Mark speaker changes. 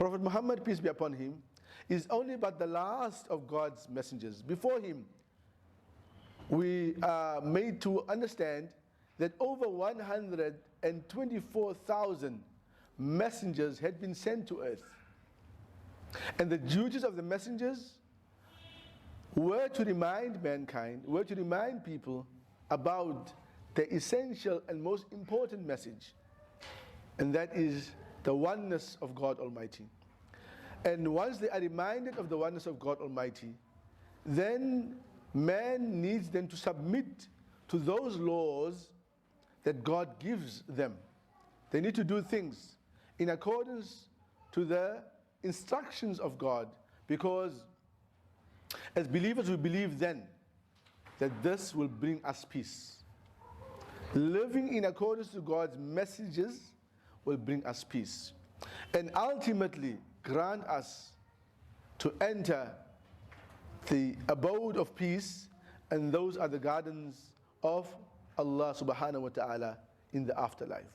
Speaker 1: Prophet Muhammad, peace be upon him, is only but the last of God's messengers. Before him, we are made to understand that over 124,000 messengers had been sent to earth. And the duties of the messengers were to remind mankind, were to remind people about the essential and most important message, and that is the oneness of God Almighty. And once they are reminded of the oneness of God Almighty, then man needs them to submit to those laws that God gives them. They need to do things in accordance to the instructions of God, because as believers we believe then that this will bring us peace. Living in accordance to God's messages will bring us peace and ultimately grant us to enter the abode of peace, and those are the gardens of Allah subhanahu wa ta'ala in the afterlife.